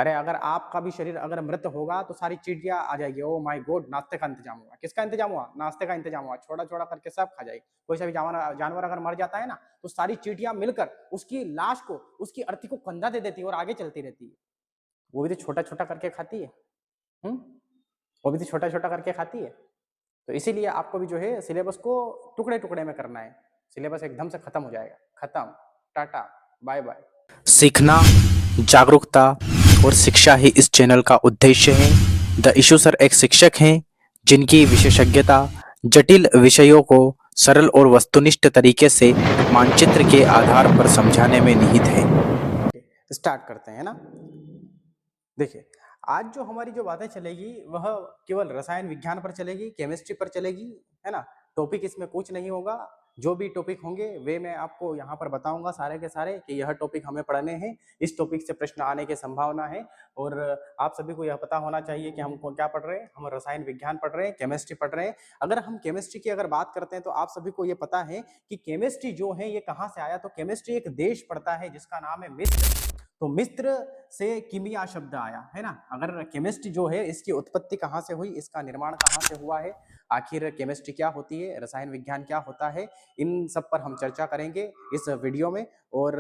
अरे अगर आपका भी शरीर अगर मृत होगा तो सारी चींटियाँ आ जाएगी। Oh my God! नाश्ते का इंतज़ाम हुआ। किसका इंतज़ाम हुआ? नाश्ते का इंतज़ाम हुआ। छोड़ा-छोड़ा करके सब खा जाएगी। कोई सा भी जानवर अगर मर जाता है ना, तो सारी चींटियाँ मिलकर उसकी लाश को, उसकी अर्थी को कंधा दे देती है और आगे चलती रहती है। वो भी तो छोटा-छोटा करके खाती है। हुँ? वो भी तो छोटा-छोटा करके खाती है। तो इसीलिए आपको भी जो है सिलेबस को टुकड़े-टुकड़े में करना है। सिलेबस एकदम से खत्म हो जाएगा। खत्म, टाटा, बाय-बाय। सीखना, जागरूकता और शिक्षा ही इस चैनल का उद्देश्य है। द इशू सर एक शिक्षक हैं जिनकी विशेषज्ञता जटिल विषयों को सरल और वस्तुनिष्ठ तरीके से मानचित्र के आधार पर समझाने में निहित है। स्टार्ट करते हैं ना। देखिए, आज जो हमारी जो बातें चलेगी वह केवल रसायन विज्ञान पर चलेगी, केमिस्ट्री पर चलेगी, है ना? टॉपिक इसमें कुछ नहीं होगा। जो भी टॉपिक होंगे वे मैं आपको यहाँ पर बताऊँगा सारे के सारे कि यह टॉपिक हमें पढ़ने हैं, इस टॉपिक से प्रश्न आने की संभावना है। और आप सभी को यह पता होना चाहिए कि हम क्या पढ़ रहे हैं, हम रसायन विज्ञान पढ़ रहे हैं, केमिस्ट्री पढ़ रहे हैं। अगर हम केमिस्ट्री की अगर बात करते हैं तो आप सभी को ये पता है कि केमिस्ट्री जो है ये कहाँ से आया, तो केमिस्ट्री एक देश पड़ता है जिसका नाम है मिस्र। तो मिस्र से कीमिया शब्द आया है ना। अगर केमिस्ट्री जो है इसकी उत्पत्ति कहाँ से हुई, इसका निर्माण कहाँ से हुआ है, आखिर केमिस्ट्री क्या होती है, रसायन विज्ञान क्या होता है, इन सब पर हम चर्चा करेंगे इस वीडियो में। और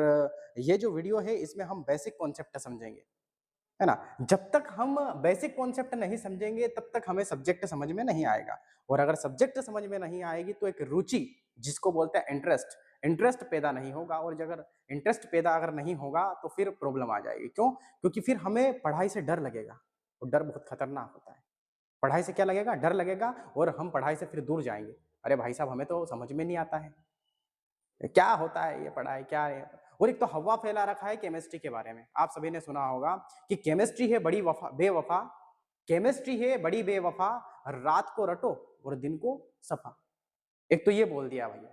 ये जो वीडियो है इसमें हम बेसिक कॉन्सेप्ट समझेंगे, है ना। जब तक हम बेसिक कॉन्सेप्ट नहीं समझेंगे तब तक हमें सब्जेक्ट समझ में नहीं आएगा। और अगर सब्जेक्ट समझ में नहीं आएगी तो एक रुचि, जिसको बोलते हैं इंटरेस्ट, इंटरेस्ट पैदा नहीं होगा। और अगर इंटरेस्ट पैदा अगर नहीं होगा तो फिर प्रॉब्लम आ जाएगी। क्यों? क्योंकि फिर हमें पढ़ाई से डर लगेगा, और डर बहुत खतरनाक होता है। पढ़ाई से क्या लगेगा? डर लगेगा, और हम पढ़ाई से फिर दूर जाएंगे। अरे भाई साहब, हमें तो समझ में नहीं आता है क्या होता है ये पढ़ाई, क्या है। और एक तो हवा फैला रखा है केमिस्ट्री के बारे में। आप सभी ने सुना होगा कि केमिस्ट्री है बड़ी वफा बेवफा, केमिस्ट्री है बड़ी बेवफा, रात को रटो और दिन को सफा। एक तो ये बोल दिया भैया।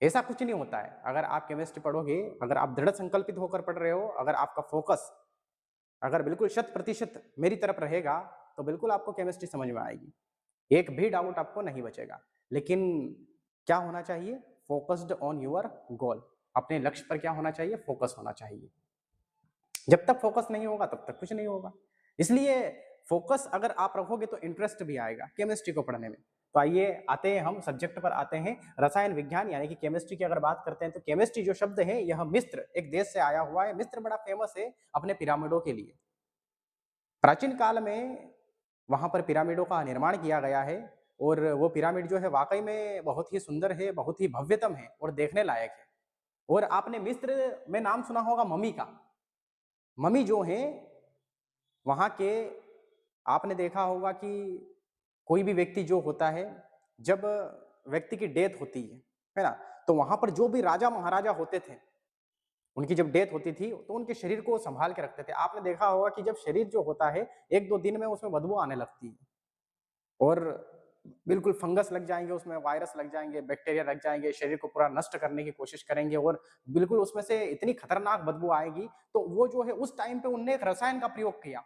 ऐसा कुछ नहीं होता है। अगर आप केमिस्ट्री पढ़ोगे, अगर आप दृढ़ संकल्पित होकर पढ़ रहे हो, अगर आपका फोकस अगर बिल्कुल 100% मेरी तरफ रहेगा, तो बिल्कुल आपको केमिस्ट्री समझ में आएगी। एक भी डाउट आपको नहीं बचेगा। लेकिन क्या होना चाहिए? Focused on your goal. अपने लक्ष्य पर क्या होना चाहिए? फोकस होना चाहिए। जब तक फोकस नहीं होगा तब तक कुछ नहीं होगा। इसलिए फोकस अगर आप रखोगे तो इंटरेस्ट भी आएगा केमिस्ट्री को पढ़ने में। तो आइए आते हैं, हम सब्जेक्ट पर आते हैं। रसायन विज्ञान यानी कि केमिस्ट्री की अगर बात करते हैं तो केमिस्ट्री जो शब्द है यह मिस्र एक देश से आया हुआ है। मिस्र बड़ा फेमस है अपने पिरामिडों के लिए। प्राचीन काल में वहां पर पिरामिडों का निर्माण किया गया है। और वो पिरामिड जो है वाकई में बहुत ही सुंदर है, बहुत ही भव्यतम है और देखने लायक है। और आपने मिस्र में नाम सुना होगा मम्मी का। मम्मी जो है वहां के, आपने देखा होगा कि कोई भी व्यक्ति जो होता है, जब व्यक्ति की डेथ होती है ना, तो वहां पर जो भी राजा महाराजा होते थे, उनकी जब डेथ होती थी तो उनके शरीर को संभाल के रखते थे। आपने देखा होगा कि जब शरीर जो होता है 1-2 दिन में उसमें बदबू आने लगती है, और बिल्कुल फंगस लग जाएंगे, उसमें वायरस लग जाएंगे, बैक्टीरिया लग जाएंगे, शरीर को पूरा नष्ट करने की कोशिश करेंगे, और बिल्कुल उसमें से इतनी खतरनाक बदबू आएगी। तो वो जो है उस टाइम पे उनने एक रसायन का प्रयोग किया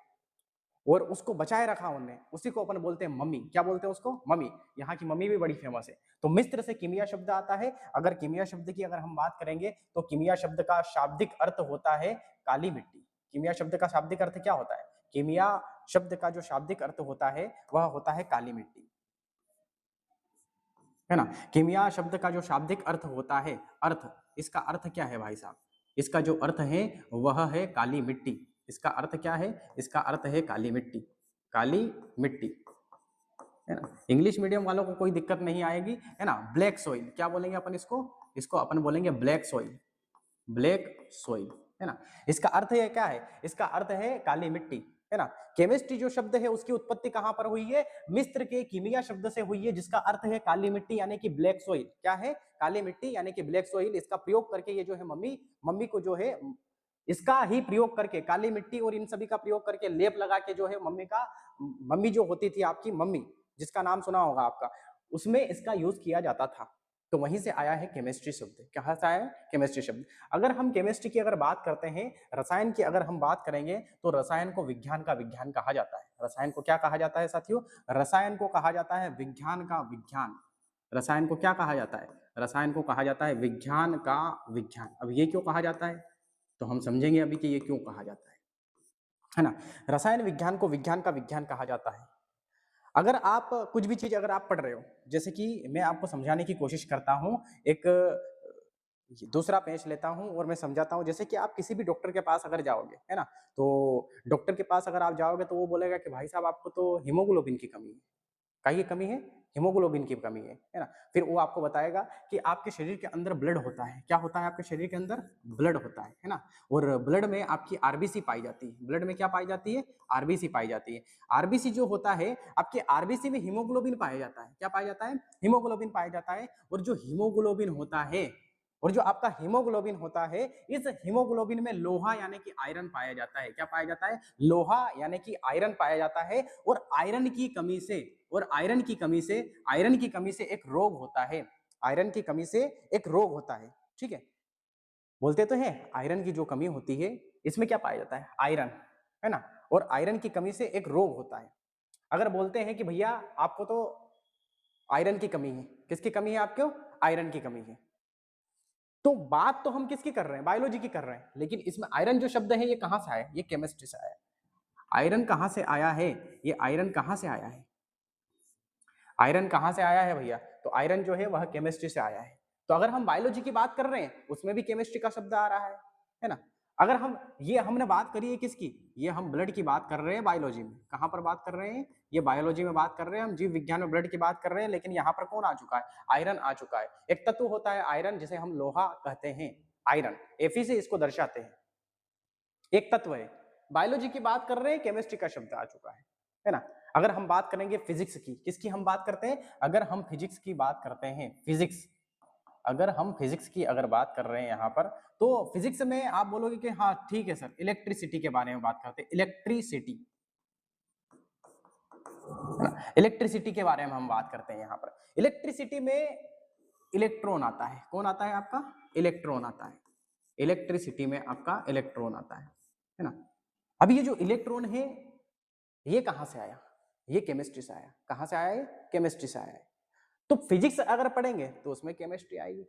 और उसको बचाए रखा उनने। उसी को अपन बोलते हैं मम्मी। क्या बोलते हैं उसको? मम्मी। यहाँ की मम्मी भी बड़ी फेमस है। तो मिस्र से कीमिया शब्द आता है। अगर कीमिया शब्द की अगर हम बात करेंगे तो कीमिया शब्द का शाब्दिक अर्थ होता है काली मिट्टी। कीमिया शब्द का शाब्दिक अर्थ क्या होता है? कीमिया शब्द का जो शाब्दिक अर्थ होता है वह होता है काली मिट्टी, है ना। कीमिया शब्द का जो शाब्दिक अर्थ होता है, अर्थ, इसका अर्थ क्या है भाई साहब? इसका जो अर्थ है वह है काली मिट्टी। इसका अर्थ क्या है? इसका अर्थ है काली मिट्टी। काली मिट्टी, है ना। इंग्लिश मीडियम वालों को कोई दिक्कत नहीं आएगी, है ना। ब्लैक सोइल क्या बोलेंगे अपन इसको? इसको अपन बोलेंगे ब्लैक सोइल। ब्लैक सोइल, है ना। इसका अर्थ है क्या है? इसका अर्थ है काली मिट्टी, है ना। केमिस्ट्री जो शब्द है उसकी उत्पत्ति कहां पर हुई है? मिस्र के कीमिया शब्द से हुई है, जिसका अर्थ है काली मिट्टी यानी कि ब्लैक सोइल। क्या है? काली मिट्टी यानी कि ब्लैक सोइल। इसका प्रयोग करके ये जो है मम्मी, मम्मी को जो है इसका ही प्रयोग करके, काली मिट्टी और इन सभी का प्रयोग करके लेप लगा के जो है मम्मी का, मम्मी जो होती थी आपकी मम्मी, जिसका नाम सुना होगा आपका, उसमें इसका यूज किया जाता था। तो वहीं से आया है केमिस्ट्री शब्द। कहाँ से आया है? केमिस्ट्री शब्द। अगर हम केमिस्ट्री की अगर बात करते हैं, रसायन की अगर हम बात करेंगे, तो रसायन को विज्ञान का विज्ञान कहा जाता है। रसायन को क्या कहा जाता है साथियों? रसायन को कहा जाता है विज्ञान का विज्ञान। रसायन को क्या कहा जाता है? रसायन को कहा जाता है विज्ञान का विज्ञान। अब ये क्यों कहा जाता है, तो हम समझेंगे अभी कि ये क्यों कहा जाता है। है ना? रसायन विज्ञान को विज्ञान का विज्ञान कहा जाता है। अगर आप कुछ भी चीज़ अगर आप पढ़ रहे हो, जैसे कि मैं आपको समझाने की कोशिश करता हूँ, एक दूसरा पेज लेता हूँ और मैं समझाता हूँ, जैसे कि आप किसी भी डॉक्टर के पास अगर जाओगे, है ना? तो डॉक्टर के पास अगर आप जाओगे तो वो बोलेगा कि भाई साहब आपको तो हीमोग्लोबिन की कमी है। काहे की कमी है? हीमोग्लोबिन की कमी है ना? फिर वो आपको बताएगा कि आपके शरीर के अंदर ब्लड होता है। क्या होता है आपके शरीर के अंदर? ब्लड होता है ना? और ब्लड में आपकी आरबीसी पाई जाती है। ब्लड में क्या पाई जाती है? आरबीसी पाई जाती है। आरबीसी जो होता है, आपके आरबीसी में हीमोग्लोबिन पाया जाता है। क्या पाया जाता है? हीमोग्लोबिन पाया जाता है। और जो हीमोग्लोबिन होता है, और जो आपका हीमोग्लोबिन होता है, इस हीमोग्लोबिन में लोहा यानी कि आयरन पाया जाता है। क्या पाया जाता है? लोहा यानी कि आयरन पाया जाता है। और आयरन की कमी से, आयरन की कमी से एक रोग होता है। आयरन की कमी से एक रोग होता है। ठीक है? बोलते तो हैं आयरन की जो कमी होती है, इसमें क्या पाया जाता है? आयरन, है ना? और आयरन की कमी से एक रोग होता है। अगर बोलते हैं कि भैया आपको तो आयरन की कमी है, किसकी कमी है आपको? आयरन की कमी है। तो बात तो हम किसकी कर रहे हैं? बायोलॉजी की कर रहे हैं। लेकिन इसमें आयरन जो शब्द है ये कहां से आया? ये केमिस्ट्री से आया। आयरन कहां से आया है? ये आयरन कहां से आया है? आयरन कहां से आया है भैया? तो आयरन जो है वह केमिस्ट्री से आया है। तो अगर हम बायोलॉजी की बात कर रहे हैं, उसमें भी केमिस्ट्री का शब्द आ रहा है ना? अगर हम ये हमने बात करी है किसकी? ये हम ब्लड की बात कर रहे हैं बायोलॉजी में। कहां पर बात कर रहे हैं? ये बायोलॉजी में बात कर रहे हैं, हम जीव विज्ञान में ब्लड की बात कर रहे हैं, लेकिन यहाँ पर कौन आ चुका है? आयरन आ चुका है। एक तत्व होता है आयरन, जिसे हम लोहा कहते हैं। आयरन एफी से इसको दर्शाते हैं। एक तत्व है। बायोलॉजी की बात कर रहे हैं, केमिस्ट्री का शब्द आ चुका है ना? अगर हम बात करेंगे फिजिक्स की, किसकी हम बात करते हैं? अगर हम फिजिक्स की बात करते हैं, फिजिक्स, अगर हम फिजिक्स की अगर बात कर रहे हैं यहाँ पर, तो फिजिक्स में आप बोलोगे कि हाँ ठीक है सर, इलेक्ट्रिसिटी के बारे में बात करते हैं। इलेक्ट्रिसिटी, है ना? इलेक्ट्रिसिटी के बारे में हम बात करते हैं यहाँ पर। इलेक्ट्रिसिटी में इलेक्ट्रॉन आता है। कौन आता है आपका? इलेक्ट्रॉन आता है। इलेक्ट्रिसिटी में आपका इलेक्ट्रॉन आता है ना? अब ये जो इलेक्ट्रॉन है, ये कहां से आया? ये केमिस्ट्री से आया। कहां से आया है? केमिस्ट्री से आया है। तो फिजिक्स अगर पढ़ेंगे तो उसमें केमिस्ट्री आएगी।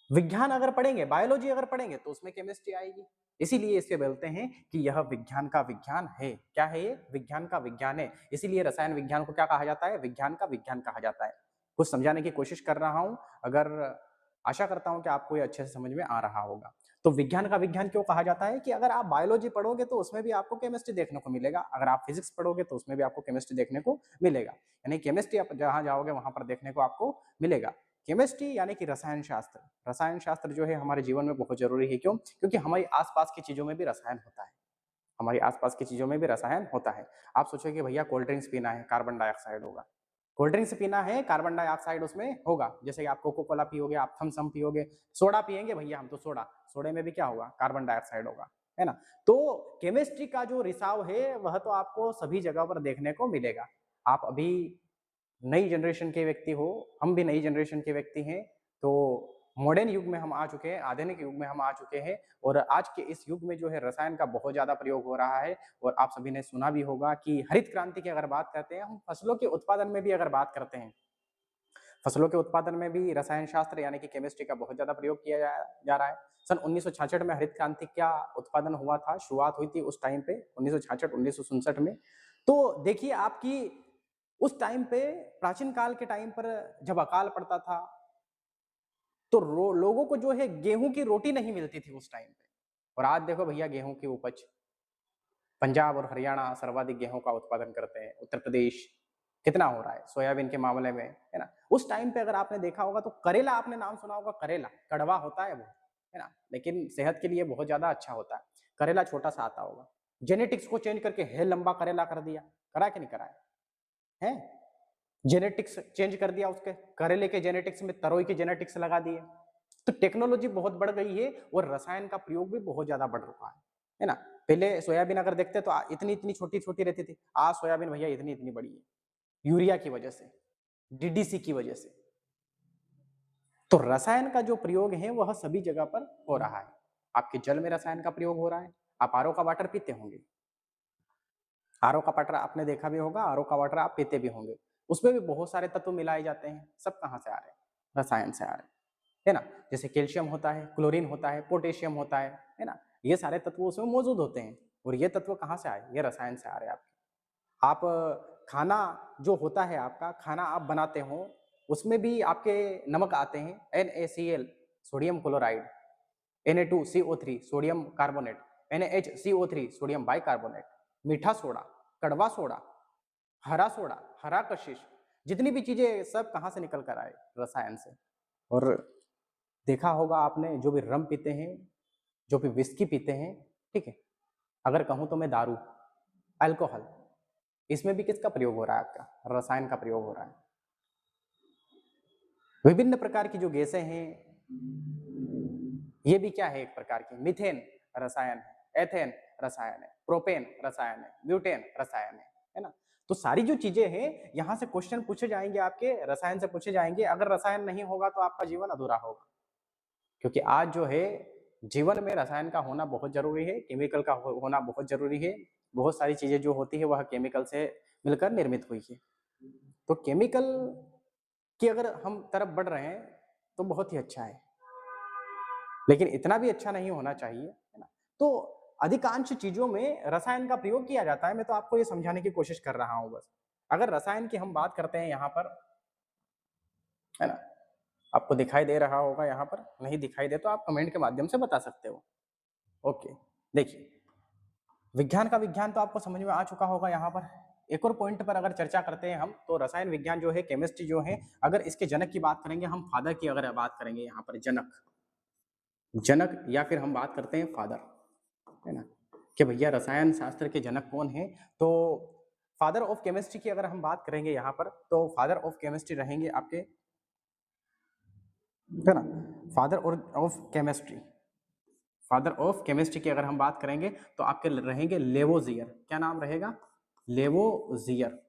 विज्ञान अगर पढ़ेंगे, बायोलॉजी अगर पढ़ेंगे तो उसमें केमिस्ट्री आएगी। इसीलिए इसे बोलते हैं कि यह विज्ञान का विज्ञान है। क्या है ये? विज्ञान का विज्ञान है। इसीलिए रसायन विज्ञान को क्या कहा जाता है? विज्ञान का विज्ञान कहा जाता है। कुछ समझाने की कोशिश कर रहा हूं, अगर आशा करता हूं कि आपको ये अच्छे से समझ में आ रहा होगा। तो विज्ञान का विज्ञान क्यों कहा जाता है? कि अगर आप बायोलॉजी पढ़ोगे तो उसमें भी आपको केमिस्ट्री देखने को मिलेगा, अगर आप फिजिक्स पढ़ोगे तो उसमें भी आपको केमिस्ट्री देखने को मिलेगा। यानी केमिस्ट्री आप जहां जाओगे वहां पर देखने को आपको मिलेगा। केमिस्ट्री यानी कि रसायन शास्त्र। रसायन शास्त्र जो है हमारे जीवन में बहुत जरूरी है। क्यों? क्योंकि हमारी आसपास की चीजों में भी रसायन होता है। हमारी आसपास की चीजों में भी रसायन होता है। आप सोचोगे भैया कोल्ड ड्रिंक्स पीना है, कार्बन डाइऑक्साइड होगा। कोल्ड ड्रिंक्स पीना है, कार्बन डाइऑक्साइड उसमें होगा। जैसे कि आप कोको कोला पियोगे, आप थम्स अप पियोगे, सोडा पियेंगे भैया हम तो सोडा, सोडे में भी क्या होगा? कार्बन डाइऑक्साइड होगा, है ना? तो केमिस्ट्री का जो रिसाव है वह तो आपको सभी जगह पर देखने को मिलेगा। आप अभी नई जनरेशन के व्यक्ति हो, हम भी नई जनरेशन के व्यक्ति हैं। तो मॉडर्न युग में हम आ चुके हैं, आधुनिक युग में हम आ चुके हैं। और आज के इस युग में जो है रसायन का बहुत ज्यादा प्रयोग हो रहा है। और आप सभी ने सुना भी होगा कि हरित क्रांति की अगर बात करते हैं, हम फसलों के उत्पादन में भी अगर बात करते हैं, फसलों के उत्पादन में भी रसायन शास्त्र यानी कि केमिस्ट्री का बहुत ज्यादा प्रयोग किया जा रहा है। सन 1966 में हरित क्रांति का उत्पादन हुआ था, शुरुआत हुई थी उस टाइम पे 1966 1967 में। तो देखिए आपकी उस टाइम पे, प्राचीन काल के टाइम पर जब अकाल पड़ता था, तो लोगों को जो है गेहूं की रोटी नहीं मिलती थी उस टाइम पे। और आज देखो भैया गेहूं की उपज, पंजाब और हरियाणा सर्वाधिक गेहूं का उत्पादन करते हैं। उत्तर प्रदेश कितना हो रहा है सोयाबीन के मामले में, है ना? उस टाइम पे अगर आपने देखा होगा तो करेला, आपने नाम सुना होगा, करेला कड़वा होता है वो, है ना? लेकिन सेहत के लिए बहुत ज्यादा अच्छा होता है। करेला छोटा सा आता होगा। जेनेटिक्स को चेंज करके है लंबा करेला कर दिया, करा कि नहीं करा है? जेनेटिक्स चेंज कर दिया उसके, करेले के जेनेटिक्स में तरोई के जेनेटिक्स लगा दिए। तो टेक्नोलॉजी बहुत बढ़ गई है और रसायन का प्रयोग भी बहुत ज्यादा बढ़ रहा है ना? पहले सोयाबीन अगर देखते तो इतनी इतनी छोटी छोटी रहती थी, आज सोयाबीन भैया इतनी इतनी बड़ी है, यूरिया की वजह से, डीडीसी की वजह से। तो रसायन का जो प्रयोग है वह सभी जगह पर हो रहा है। आपके जल में रसायन का प्रयोग हो रहा है। आप आरओ का वाटर पीते होंगे, आरओ का वाटर आपने देखा भी होगा, आरओ का वाटर आप पीते भी होंगे। उसमें भी बहुत सारे तत्व मिलाए जाते हैं। सब कहाँ से आ रहे हैं? रसायन से आ रहे हैं, है ना? जैसे कैल्शियम होता है, क्लोरीन होता है, पोटेशियम होता है ना? ये सारे तत्व उसमें मौजूद होते हैं। और ये तत्व कहाँ से आए? ये रसायन से आ रहे हैं आपके। आप खाना जो होता है आपका, खाना आप बनाते हो, उसमें भी आपके नमक आते हैं, NaCl sodium chloride, Na2CO3 sodium carbonate, NaHCO3 sodium bicarbonate, मीठा सोडा, कड़वा सोडा, हरा सोडा, हरा कशिश, जितनी भी चीजें सब कहाँ से निकल कर आए? रसायन से। और देखा होगा आपने, जो भी रम पीते हैं, जो भी विस्की पीते हैं, ठीक है, अगर कहूं तो मैं दारू, अल्कोहल, इसमें भी किसका प्रयोग हो रहा है? आपका रसायन का प्रयोग हो रहा है। विभिन्न प्रकार की जो गैसें हैं, ये भी क्या है? एक प्रकार की मीथेन रसायन है, एथेन रसायन है, प्रोपेन रसायन है, ब्यूटेन रसायन है ना? तो सारी जो चीजें हैं, यहां से क्वेश्चन पूछे जाएंगे, आपके रसायन से पूछे जाएंगे। अगर रसायन नहीं होगा तो आपका जीवन अधूरा होगा, क्योंकि आज जो है जीवन में रसायन का होना बहुत जरूरी है, केमिकल का होना बहुत जरूरी है। बहुत सारी चीजें जो होती है वह केमिकल से मिलकर निर्मित हुई है। तो केमिकल की अगर हम तरफ बढ़ रहे हैं तो बहुत ही अच्छा है, लेकिन इतना भी अच्छा नहीं होना चाहिए, है ना? तो अधिकांश चीजों में रसायन का प्रयोग किया जाता है। मैं तो आपको ये समझाने की कोशिश कर रहा हूं बस। अगर रसायन की हम बात करते हैं यहाँ पर, है ना, आपको दिखाई दे रहा होगा, यहाँ पर नहीं दिखाई दे तो आप कमेंट के माध्यम से बता सकते हो। ओके, देखिए, विज्ञान का विज्ञान तो आपको समझ में आ चुका होगा। यहाँ पर एक और पॉइंट पर अगर चर्चा करते हैं हम, तो रसायन विज्ञान जो है, केमिस्ट्री जो है, अगर इसके जनक की बात करेंगे हम, फादर की अगर बात करेंगे यहाँ पर, जनक, जनक, या फिर हम बात करते हैं फादर, है ना, कि भैया रसायन शास्त्र के जनक कौन है? तो फादर ऑफ केमिस्ट्री की अगर हम बात करेंगे यहाँ पर, तो फादर ऑफ केमिस्ट्री रहेंगे आपके, है ना, father of chemistry, father of chemistry की अगर हम बात करेंगे तो आपके रहेंगे लेवोजियर। क्या नाम रहेगा? लेवोजियर,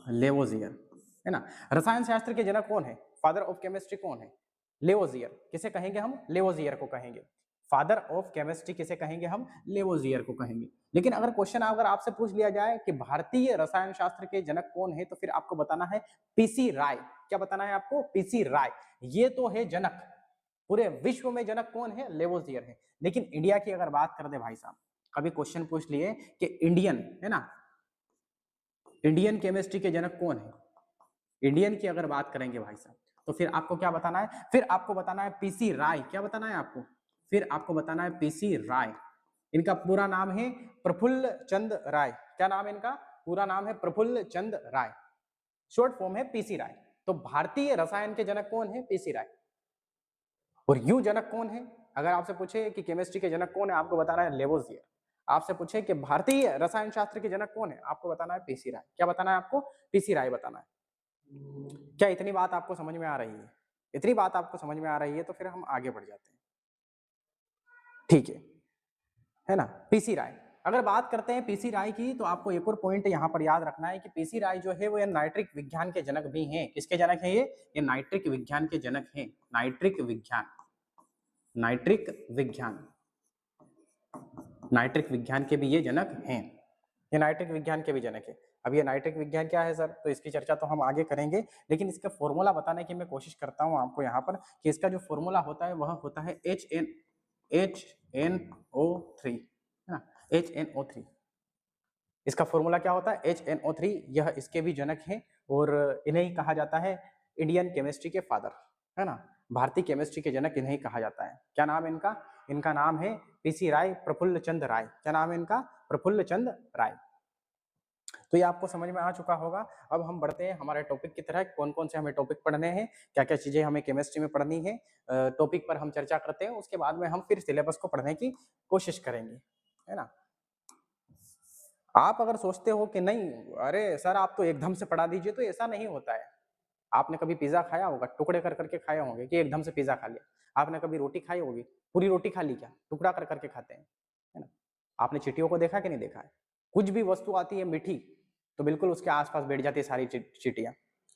लेवोजियर, है ना। रसायन शास्त्र के जनक कौन है? फादर ऑफ केमिस्ट्री कौन है? लेवोजियर। किसे कहेंगे हम? लेवोजियर को कहेंगे। फादर ऑफ केमिस्ट्री किसे कहेंगे हम? लेवोजियर को कहेंगे। लेकिन अगर क्वेश्चन अगर आपसे पूछ लिया जाए कि भारतीय रसायन शास्त्र के जनक कौन है, तो फिर आपको बताना है पीसी राय। क्या बताना है आपको? पीसी राय। ये तो है जनक। पूरे विश्व में जनक कौन है? लेवोजियर है। लेकिन इंडिया की अगर बात कर दे भाई साहब, कभी क्वेश्चन पूछ लिए कि इंडियन, है ना, इंडियन केमिस्ट्री के जनक कौन है, इंडियन की अगर बात करेंगे भाई साहब, तो फिर आपको क्या बताना है? फिर आपको बताना है पीसी राय। क्या बताना है आपको? फिर आपको बताना है पीसी राय। इनका पूरा नाम है प्रफुल्ल चंद राय। क्या नाम है इनका? पूरा नाम है प्रफुल्ल चंद राय, शॉर्ट फॉर्म है पीसी राय। तो भारतीय रसायन के जनक कौन है? पीसी राय। और यू जनक कौन है? अगर आपसे पूछे कि केमिस्ट्री के जनक कौन है, आपको बताना है लेवोजियर। आपसे पूछे कि भारतीय रसायन शास्त्र के जनक कौन है, आपको बताना है पीसी राय। क्या बताना है आपको? पीसी राय बताना है। क्या इतनी बात आपको समझ में आ रही है? इतनी बात आपको समझ में आ रही है तो फिर हम आगे बढ़ जाते हैं, ठीक है ना। पीसी राय, अगर बात करते हैं पीसी राय की, तो आपको एक और पॉइंट यहाँ पर याद रखना है कि पीसी राय जो है वो ये नाइट्रिक विज्ञान के जनक भी हैं। किसके जनक हैं ये नाइट्रिक विज्ञान के जनक हैं। नाइट्रिक विज्ञान, नाइट्रिक विज्ञान, नाइट्रिक विज्ञान के भी ये जनक हैं। ये नाइट्रिक विज्ञान के भी जनक है। अब ये नाइट्रिक विज्ञान क्या है सर, तो इसकी चर्चा तो हम आगे करेंगे, लेकिन इसका फॉर्मूला बताने की मैं कोशिश करता हूँ आपको यहाँ पर, कि इसका जो फॉर्मूला होता है वह होता है HNO3, है ना, HNO3। इसका फॉर्मूला क्या होता है? HNO3। यह इसके भी जनक हैं और इन्हें कहा जाता है इंडियन केमिस्ट्री के फादर, है ना, भारतीय केमिस्ट्री के जनक इन्हें कहा जाता है। क्या नाम है इनका? इनका नाम है पीसी राय, प्रफुल्ल चंद राय। क्या नाम है इनका? प्रफुल्ल चंद राय। तो ये आपको समझ में आ चुका होगा। अब हम बढ़ते हैं हमारे टॉपिक की तरह। कौन कौन से हमें टॉपिक पढ़ने हैं, क्या क्या चीजें हमें केमिस्ट्री में पढ़नी है, टॉपिक पर हम चर्चा करते हैं। उसके बाद में हम फिर सिलेबस को पढ़ने की कोशिश करेंगे, है ना। आप अगर सोचते हो कि नहीं, अरे सर आप तो एकदम से पढ़ा दीजिए, तो ऐसा नहीं होता है। आपने कभी पिज्जा खाया होगा, टुकड़े कर करके खाए होंगे कि एकदम से पिज्जा खा लिया। आपने कभी रोटी खाई होगी, पूरी रोटी खा ली क्या? टुकड़ा कर करके खाते हैं, है ना। आपने चींटियों को देखा कि नहीं देखा है? कुछ भी वस्तु आती है मीठी, तो बिल्कुल उसके आसपास बैठ जाती है सारी चींटियां,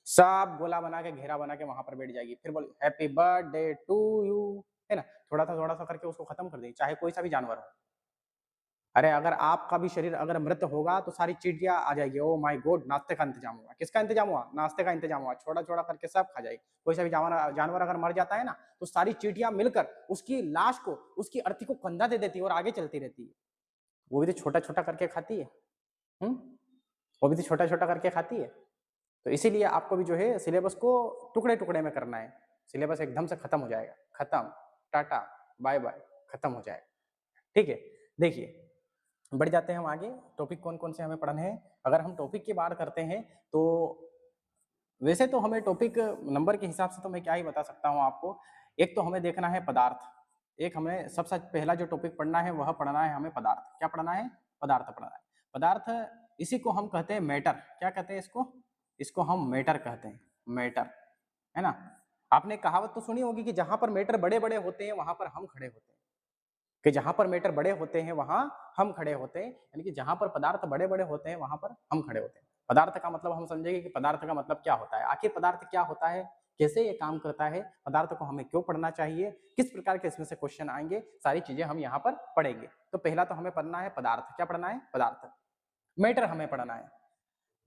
सब गोला बना के, घेरा बना के वहां पर बैठ जाएगी, फिर बोले हैप्पी बर्थडे टू यू, है ना। थोड़ा सा करके उसको खत्म कर देगी, चाहे कोई सा भी जानवर हो। अरे अगर आपका भी शरीर अगर मृत होगा तो सारी चींटियां आ जाएगी। ओ माय गॉड, नाश्ते का इंतजाम हुआ। किसका इंतजाम हुआ? नाश्ते का इंतजाम हुआ। छोड़ा छोड़ा करके सब खा जाएगी। कोई सा भी जानवर अगर मर जाता है ना, तो सारी चींटियां मिलकर उसकी लाश को, उसकी अर्थी को कंधा दे देती है और आगे चलती रहती है। वो भी तो छोटा-छोटा करके खाती है। हुँ? वो भी तो छोटा-छोटा करके खाती है। तो इसीलिए आपको भी जो है सिलेबस को टुकड़े-टुकड़े में करना है। सिलेबस एकदम से खत्म हो जाएगा। खत्म, टाटा, बाय-बाय, खत्म हो जाएगा। ठीक है? देखिए, बढ़ जाते हैं हम आगे, टॉपिक कौन-कौन से हमें पढ़ने हैं। अगर हम टॉपिक की बात करते हैं, तो वैसे तो हमें टॉपिक नंबर के हिसाब से तो मैं क्या ही बता सकता हूँ आपको। एक तो हमें देखना है पदार्थ, एक हमें सबसे पहला जो टॉपिक पढ़ना है, वह पढ़ना है हमें पदार्थ। क्या पढ़ना है? पदार्थ पढ़ना है। पदार्थ इसी को हम कहते हैं मैटर। क्या कहते हैं इसको? इसको हम मैटर कहते हैं, मैटर, है ना? आपने कहावत तो सुनी होगी कि जहाँ पर मैटर बड़े-बड़े होते हैं, वहाँ पर हम खड़े होते हैं। कि जहाँ पर मैटर बड़े होते हैं, वहाँ हम खड़े होते हैं, यानी कि जहाँ पर पदार्थ बड़े-बड़े होते हैं, वहाँ पर हम खड़े होते हैं। पदार्थ का मतलब हम समझेंगे कि पदार्थ का मतलब क्या होता है? आखिर पदार्थ क्या होता है? कैसे ये काम करता है? पदार्थ को हमें क्यों पढ़ना चाहिए? किस प्रकार के इसमें से क्वेश्चन आएँगे? सारी चीज़ें हम यहाँ पर पढ़ेंगे। तो पहला तो हमें पढ़ना है पदार्थ। क्या पढ़ना है? पदार्थ। मैटर हमें पढ़ना है।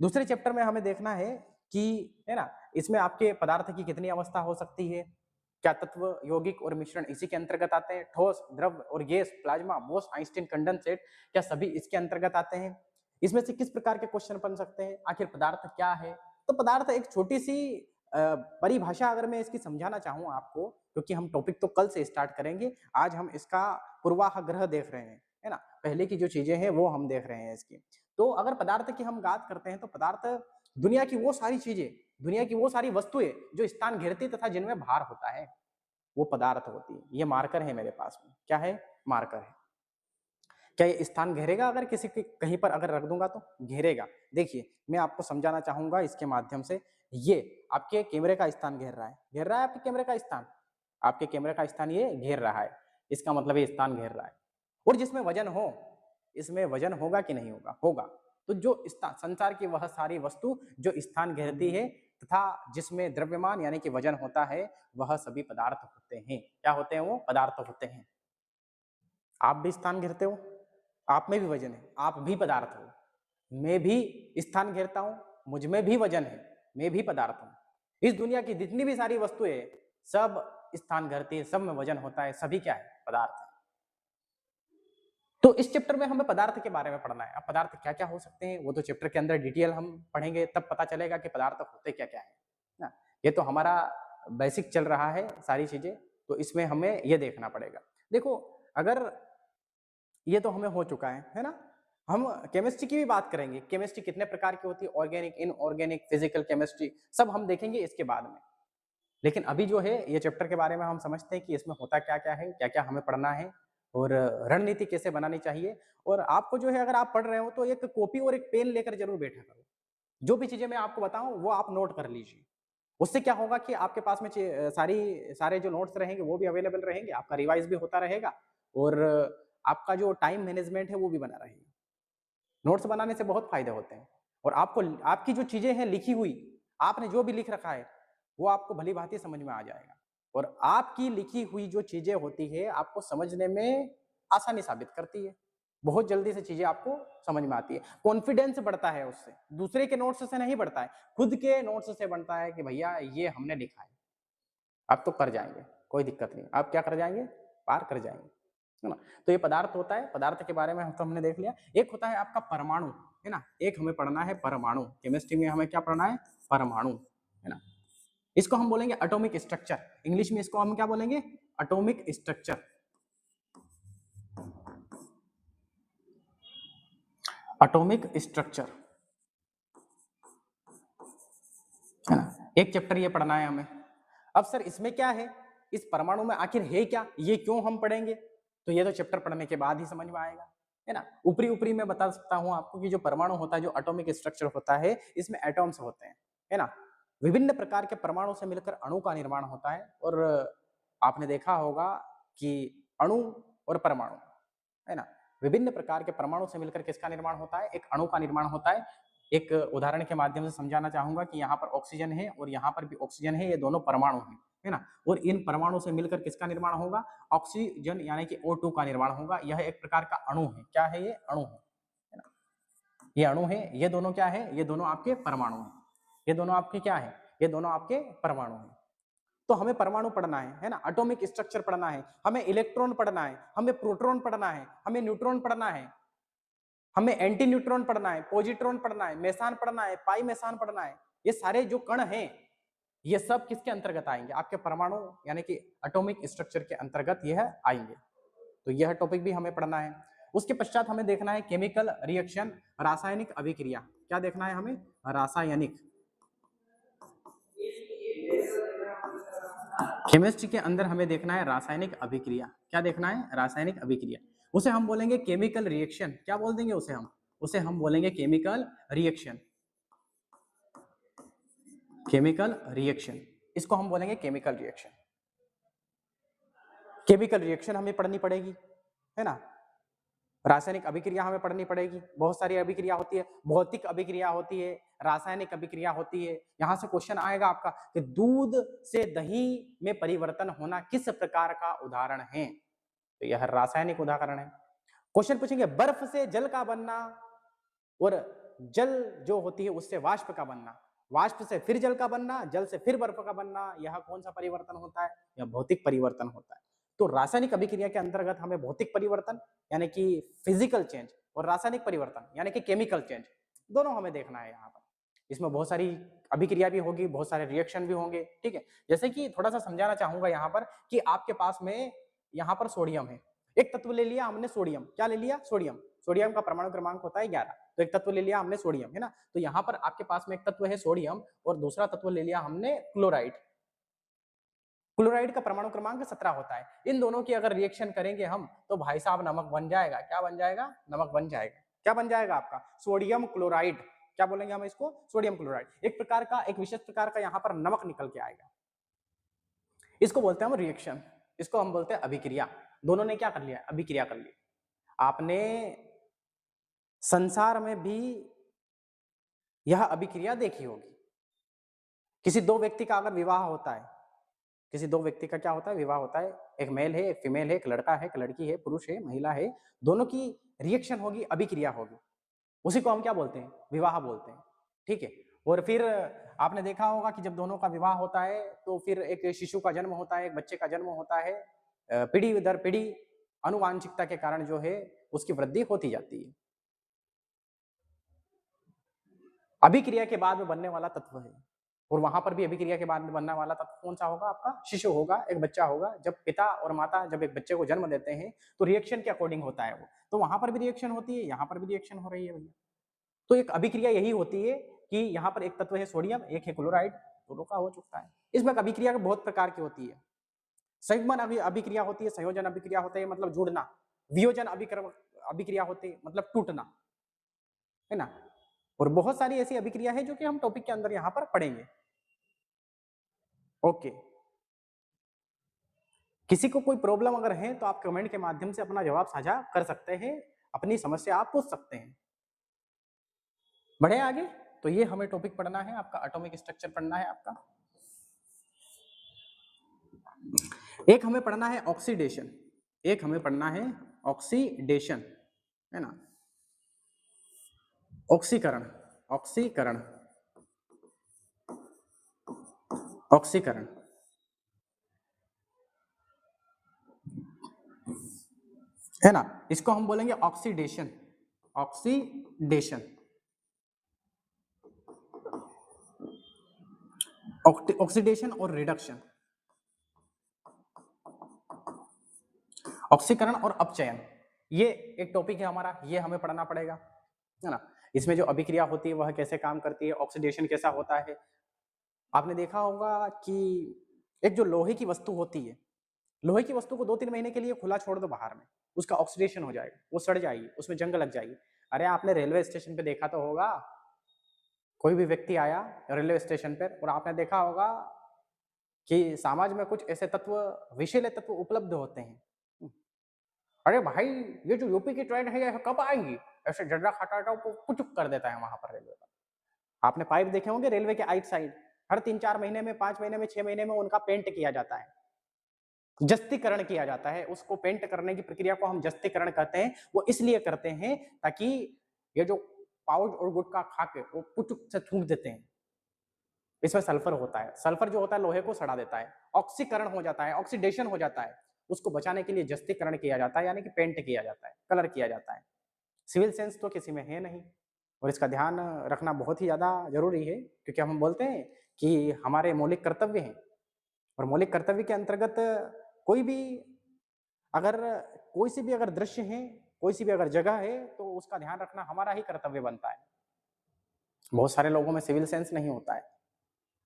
दूसरे चैप्टर में हमें देखना है कि, है ना, इसमें आपके पदार्थ की कितनी अवस्था हो सकती है? क्या तत्व, यौगिक और मिश्रण इसी के अंतर्गत आते हैं? ठोस, द्रव और gas, plasma, Bose, Einstein, condensate, क्या सभी इसके अंतर्गत आते हैं? इसमें से किस प्रकार के क्वेश्चन बन सकते हैं? आखिर पदार्थ क्या है? तो पदार्थ एक छोटी-सी परिभाषा अगर मैं इसकी समझाना चाहूँ आपको, क्योंकि हम टॉपिक तो कल से स्टार्ट करेंगे, आज हम इसका पूर्वाग्रह देख रहे हैं, है ना? पहले की जो चीज़ें हैं वो हम देख रहे हैं इसकी। तो अगर पदार्थ की हम बात करते हैं, तो पदार्थ दुनिया की वो सारी चीज़ें, दुनिया की वो सारी वस्तुएँ जो स्थान घेरती तथा जिनमें भार होता है, वो पदार्थ होती है। ये मार्कर है मेरे पास में। क्या है? मार्कर है। क्या ये स्थान घेरेगा अगर किसी के कहीं पर अगर रख दूँगा तो? घेरेगा। देखिए, मैं आपको समझाना चाहूँगा इसके माध्यम से। ये आपके कैमरे का स्थान घेर रहा है। घेर रहा है आपके कैमरे का स्थान? आपके कैमरे का स्थान ये घेर रहा है। इसका मतलब ये स्थान घेर रहा है। और जिसमें वजन हो, इसमें वजन होगा कि नहीं होगा? होगा। तो जो संसार की वह सारी वस्तु जो स्थान घेरती है तथा जिसमें द्रव्यमान यानी कि वजन होता है, वह सभी पदार्थ होते हैं। क्या होते हैं वो? पदार्थ होते हैं। आप भी स्थान घेरते हो, आप में भी वजन है, आप भी पदार्थ हो। मैं भी स्थान घेरता हूँ, मुझ में भी वजन है, मैं भी पदार्थ हूँ। इस दुनिया की जितनी भी सारी वस्तुएं हैं, सब स्थान घेरती है, सब में वजन होता है, सभी क्या है? पदार्थ है। तो इस चैप्टर में हमें पदार्थ के बारे में पढ़ना है। अब पदार्थ क्या-क्या हो सकते हैं, वो तो चैप्टर के अंदर डिटेल हम पढ़ेंगे, तब पता चलेगा कि पदार्थ होते क्या-क्या है ना? ये तो हमारा बेसिक चल रहा है सारी चीजें, तो इसमें हमें ये देखना पड़ेगा। देखो, अगर ये तो हमें हो चुका है ना? हम केमिस्ट्री की भी बात करेंगे। केमिस्ट्री कितने प्रकार की होती है? ऑर्गेनिक, इनऑर्गेनिक, फिजिकल केमिस्ट्री, सब हम देखेंगे इसके बाद में। लेकिन अभी जो है ये चैप्टर के बारे में हम समझते हैं कि इसमें होता क्या-क्या है, क्या-क्या हमें पढ़ना है और रणनीति कैसे बनानी चाहिए। और आपको जो है, अगर आप पढ़ रहे हो तो एक कॉपी और एक पेन लेकर जरूर बैठा करो। जो भी चीजें मैं आपको बताऊं वो आप नोट कर लीजिए। उससे क्या होगा कि आपके पास में सारे जो नोट्स रहेंगे वो भी अवेलेबल रहेंगे, आपका रिवाइज भी होता रहेगा और आपका जो टाइम मैनेजमेंट है वो भी बना रहेगा। नोट्स बनाने से बहुत फायदे होते हैं और आपको आपकी जो चीजें हैं लिखी हुई, आपने जो भी लिख रखा है वो आपको भली भांति समझ में आ जाएगा। और आपकी लिखी हुई जो चीजें होती है आपको समझने में आसानी साबित करती है। बहुत जल्दी से चीजें आपको समझ में आती है, कॉन्फिडेंस बढ़ता है उससे। दूसरे के नोट्स से नहीं बढ़ता है, खुद के नोट्स से बनता है कि भैया ये हमने लिखा है, अब तो कर जाएंगे, कोई दिक्कत नहीं। आप क्या कर जाएंगे? पार कर जाएंगे, है ना? तो ये पदार्थ होता है। पदार्थ के बारे में हम तो हमने देख लिया। एक होता है आपका परमाणु, है ना? एक हमें पढ़ना है परमाणु। केमिस्ट्री में हमें क्या पढ़ना है? परमाणु, है ना? इसको हम बोलेंगे एटॉमिक स्ट्रक्चर। इंग्लिश में इसको हम क्या बोलेंगे? Atomic structure. एटॉमिक स्ट्रक्चर, है ना? एक चैप्टर ये पढ़ना है हमें। अब सर इसमें क्या है, इस परमाणु में आखिर है क्या, ये क्यों हम पढ़ेंगे? तो ये तो चैप्टर पढ़ने के बाद ही समझ में आएगा, है ना? ऊपरी ऊपरी मैं बता सकता हूं आपको कि जो परमाणु होता है, जो एटॉमिक स्ट्रक्चर होता है, इसमें एटॉम्स होते हैं, है ना? विभिन्न प्रकार के परमाणु से मिलकर अणु का निर्माण होता है। और आपने देखा होगा कि अणु और परमाणु, है ना, विभिन्न प्रकार के परमाणु से मिलकर किसका निर्माण होता है? एक अणु का निर्माण होता है। एक उदाहरण के माध्यम से समझाना चाहूंगा कि यहाँ पर ऑक्सीजन है और यहाँ पर भी ऑक्सीजन है, ये दोनों परमाणु हैं, है ना? और इन परमाणु से मिलकर किसका निर्माण होगा? ऑक्सीजन यानी कि O2 का निर्माण होगा। यह एक प्रकार का अणु है। क्या है ये? अणु है ना? ये अणु है। ये दोनों क्या है? ये दोनों आपके परमाणु हैं। ये दोनों आपके क्या है? ये दोनों आपके परमाणु हैं। तो हमें परमाणु पढ़ना है ना? एटॉमिक स्ट्रक्चर पढ़ना है, हमें इलेक्ट्रॉन पढ़ना है, हमें प्रोटॉन पढ़ना है, हमें न्यूट्रॉन पढ़ना है, हमें एंटी न्यूट्रॉन पढ़ना है, पॉजिट्रॉन पढ़ना है, मेसान पढ़ना है, पाई मेसान पढ़ना है। ये सारे जो कण हैं ये सब किसके अंतर्गत आएंगे? आपके परमाणु यानी कि एटॉमिक स्ट्रक्चर के अंतर्गत यह आएंगे। तो यह टॉपिक भी हमें पढ़ना है। उसके पश्चात हमें देखना है केमिकल रिएक्शन, रासायनिक अभिक्रिया। क्या देखना है हमें? रासायनिक। केमिस्ट्री के अंदर हमें देखना है रासायनिक अभिक्रिया। क्या देखना है? रासायनिक अभिक्रिया। उसे हम बोलेंगे केमिकल रिएक्शन। क्या बोल देंगे उसे हम? उसे हम बोलेंगे केमिकल रिएक्शन। केमिकल रिएक्शन, इसको हम बोलेंगे केमिकल रिएक्शन। केमिकल रिएक्शन हमें पढ़नी पड़ेगी, है ना। रासायनिक अभिक्रिया हमें पढ़नी पड़ेगी। बहुत सारी अभिक्रिया होती है, भौतिक अभिक्रिया होती है, रासायनिक अभिक्रिया होती है। यहां से क्वेश्चन आएगा आपका कि दूध से दही में परिवर्तन होना किस प्रकार का उदाहरण है? तो यह रासायनिक उदाहरण है। क्वेश्चन पूछेंगे बर्फ से जल का बनना और जल जो होती है उससे वाष्प का बनना, वाष्प से फिर जल का बनना, जल से फिर बर्फ का बनना, यह कौन सा परिवर्तन होता है? यह भौतिक परिवर्तन होता है। तो रासायनिक अभिक्रिया के अंतर्गत हमें भौतिक परिवर्तन यानी कि फिजिकल चेंज और रासायनिक परिवर्तन यानी कि केमिकल चेंज, दोनों हमें देखना है। यहाँ पर इसमें बहुत सारी अभिक्रिया भी होगी, बहुत सारे रिएक्शन भी होंगे, ठीक है। जैसे कि थोड़ा सा समझाना चाहूंगा यहाँ पर कि आपके पास में यहाँ पर सोडियम है, एक तत्व ले लिया हमने सोडियम। क्या ले लिया? सोडियम। सोडियम का परमाणु क्रमांक होता है 11। तो एक तत्व ले लिया हमने सोडियम, है ना। तो यहाँ पर आपके पास में एक तत्व है सोडियम और दूसरा तत्व ले लिया हमने क्लोराइड। क्लोराइड का परमाणु क्रमांक 17 होता है। इन दोनों की अगर रिएक्शन करेंगे हम तो भाई साहब नमक बन जाएगा। क्या बन जाएगा? नमक बन जाएगा। क्या बन जाएगा आपका? Sodium chloride. क्या बोलेंगे हम इसको? Sodium chloride. एक प्रकार का, एक विशेष प्रकार का यहाँ पर नमक निकल के आएगा। इसको बोलते हैं हम रिएक्शन, इसको हम बोलते हैं अभिक्रिया। दोनों ने क्या कर लिया? अभिक्रिया कर ली। आपने संसार में भी यह अभिक्रिया देखी होगी। किसी दो व्यक्ति का अगर विवाह होता है, किसी दो व्यक्ति का क्या होता है? विवाह होता है। एक मेल है, एक फीमेल है, एक लड़का है, एक लड़की है, पुरुष है, महिला है, दोनों की रिएक्शन होगी, अभिक्रिया होगी। उसी को हम क्या बोलते हैं? विवाह बोलते हैं, ठीक है। और फिर आपने देखा होगा कि जब दोनों का विवाह होता है तो फिर एक शिशु का जन्म होता है, एक बच्चे का जन्म होता है। पीढ़ी दर पीढ़ी आनुवांशिकता के कारण जो है उसकी वृद्धि होती जाती है। अभिक्रिया के बाद में बनने वाला तत्व है, और वहां पर भी अभिक्रिया के बाद में बनने वाला तत्व कौन सा होगा? आपका शिशु होगा, एक बच्चा होगा। जब पिता और माता जब एक बच्चे को जन्म देते हैं तो रिएक्शन के अकॉर्डिंग होता है वो, तो वहां पर भी रिएक्शन होती है, यहाँ पर भी रिएक्शन हो रही है भैया। तो एक अभिक्रिया यही होती है कि यहाँ पर एक तत्व है सोडियम, एक है क्लोराइड, दोनों का हो चुका है। इसमें अभिक्रिया बहुत प्रकार की होती है। संयुग्मन अभिक्रिया होती है, संयोजन अभिक्रिया होता है मतलब जुड़ना, वियोजन अभिक्रिया होती है मतलब टूटना, है ना। और बहुत सारी ऐसी अभिक्रिया है जो कि हम टॉपिक के अंदर यहाँ पर पढ़ेंगे। ओके, किसी को कोई प्रॉब्लम अगर है तो आप कमेंट के माध्यम से अपना जवाब साझा कर सकते हैं, अपनी समस्या आप पूछ सकते हैं। बढ़े आगे। तो ये हमें टॉपिक पढ़ना है, आपका एटॉमिक स्ट्रक्चर पढ़ना है आपका। एक हमें पढ़ना है ऑक्सीडेशन, एक हमें पढ़ना है ऑक्सीडेशन, है ना। ऑक्सीकरण, ऑक्सीकरण, ऑक्सीकरण, है ना। इसको हम बोलेंगे ऑक्सीडेशन, ऑक्सीडेशन, ऑक्सीडेशन और रिडक्शन, ऑक्सीकरण और अपचयन, ये एक टॉपिक है हमारा, ये हमें पढ़ना पड़ेगा, है ना। इसमें जो अभिक्रिया होती है वह कैसे काम करती है, ऑक्सीडेशन कैसा होता है। आपने देखा होगा कि एक जो लोहे की वस्तु होती है, लोहे की वस्तु को 2-3 महीने के लिए खुला छोड़ दो बाहर में, उसका ऑक्सीडेशन हो जाएगा, वो सड़ जाएगी, उसमें जंग लग जाएगी। अरे आपने रेलवे स्टेशन पे देखा तो होगा, कोई भी व्यक्ति आया रेलवे स्टेशन पर और आपने देखा होगा कि समाज में कुछ ऐसे तत्व, विषैले तत्व उपलब्ध होते हैं। अरे भाई ये जो यूपी की ट्रेन है ये कब आएंगी, ऐसे जर्रा खटाटा को पुचुक कर देता है वहां पर रेलवे पर। आपने पाइप देखे होंगे रेलवे के आइट साइड, हर 3-4 महीने में, 5 महीने में, 6 महीने में उनका पेंट किया जाता है, जस्तीकरण किया जाता है। उसको पेंट करने की प्रक्रिया को हम जस्तीकरण कहते हैं। वो इसलिए करते हैं ताकि ये जो पाउच और गुटखा खा के वो पुचुक से थूक देते हैं, इसमें सल्फर होता है, सल्फर जो होता है लोहे को सड़ा देता है, ऑक्सीकरण हो जाता है, ऑक्सीडेशन हो जाता है। उसको बचाने के लिए जस्तीकरण किया जाता है, यानी कि पेंट किया जाता है, कलर किया जाता है। सिविल सेंस तो किसी में है नहीं और इसका ध्यान रखना बहुत ही ज़्यादा ज़रूरी है, क्योंकि हम बोलते हैं कि हमारे मौलिक कर्तव्य हैं और मौलिक कर्तव्य के अंतर्गत कोई भी अगर कोई सी भी अगर दृश्य है, कोई सी भी अगर जगह है, तो उसका ध्यान रखना हमारा ही कर्तव्य बनता है। बहुत सारे लोगों में सिविल सेंस नहीं होता है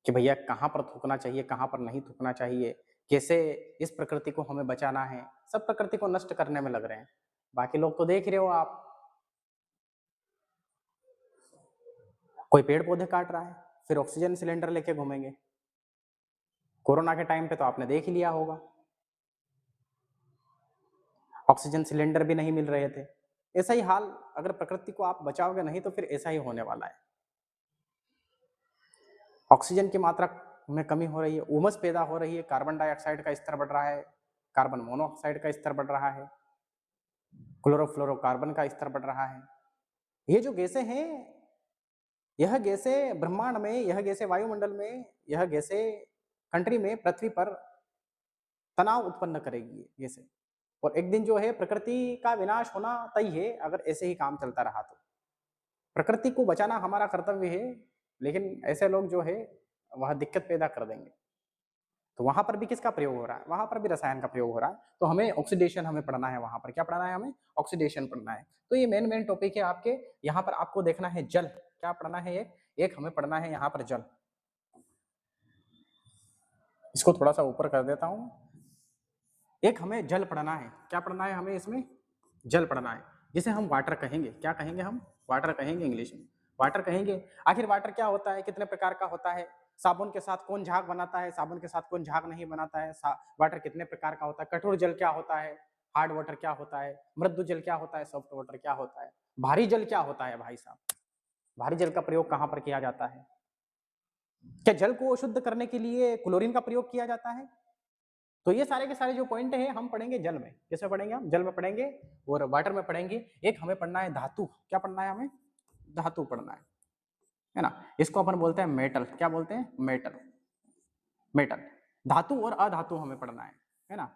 कि भैया कहाँ पर थूकना चाहिए, कहाँ पर नहीं थूकना चाहिए, कैसे इस प्रकृति को हमें बचाना है। सब प्रकृति को नष्ट करने में लग रहे हैं। बाकी लोग तो देख रहे हो आप, कोई पेड़ पौधे काट रहा है, फिर ऑक्सीजन सिलेंडर लेके घूमेंगे। कोरोना के टाइम पे तो आपने देख ही लिया होगा, ऑक्सीजन सिलेंडर भी नहीं मिल रहे थे। ऐसा ही हाल अगर प्रकृति को आप बचाओगे नहीं तो फिर ऐसा ही होने वाला है। ऑक्सीजन की मात्रा में कमी हो रही है, उमस पैदा हो रही है, कार्बन डाइऑक्साइड का स्तर बढ़ रहा है, कार्बन मोनोऑक्साइड का स्तर बढ़ रहा है, क्लोरोफ्लोरोकार्बन का स्तर बढ़ रहा है। ये जो गैसें हैं, यह गैसें ब्रह्मांड में, यह गैसें वायुमंडल में, यह गैसें कंट्री में, पृथ्वी पर तनाव उत्पन्न करेगी गैसें। और एक दिन जो है प्रकृति का विनाश होना तय है अगर ऐसे ही काम चलता रहा तो। प्रकृति को बचाना हमारा कर्तव्य है, लेकिन ऐसे लोग जो है वह दिक्कत पैदा कर देंगे। तो वहां पर भी किसका प्रयोग हो रहा है? वहां पर भी रसायन का प्रयोग हो रहा है। तो हमें ऑक्सीडेशन हमें पढ़ना है, वहां पर क्या पढ़ना है? हमें ऑक्सीडेशन पढ़ना है। तो ये मेन टॉपिक है आपके। यहाँ पर आपको देखना है जल, क्या पढ़ना है? एक हमें पढ़ना है यहाँ पर जल। इसको थोड़ा सा ऊपर कर देता हूँ। एक हमें जल पढ़ना है। क्या पढ़ना है हमें? इसमें जल पढ़ना है, जिसे हम वाटर कहेंगे। क्या कहेंगे हम? वाटर कहेंगे, इंग्लिश में वाटर कहेंगे। आखिर वाटर क्या होता है, कितने प्रकार का होता है, साबुन के साथ कौन झाग बनाता है, साबुन के साथ कौन झाग नहीं बनाता है, वाटर कितने प्रकार का होता है, कठोर जल क्या होता है, हार्ड वाटर क्या होता है, मृदु जल क्या होता है, सॉफ्ट वाटर क्या होता है, भारी जल क्या होता है? भाई साहब, भारी जल का प्रयोग कहाँ पर किया जाता है? क्या जल को शुद्ध करने के लिए क्लोरीन का प्रयोग किया जाता है? तो ये सारे के सारे जो पॉइंट है हम पढ़ेंगे जल में। किसमें पढ़ेंगे? हम जल में पढ़ेंगे और वाटर में पढ़ेंगे। एक हमें पढ़ना है धातु। क्या पढ़ना है हमें? धातु पढ़ना है ना। इसको अपन बोलते हैं मेटल। क्या बोलते हैं? मेटल। मेटल, धातु और अधातु हमें पढ़ना है ना।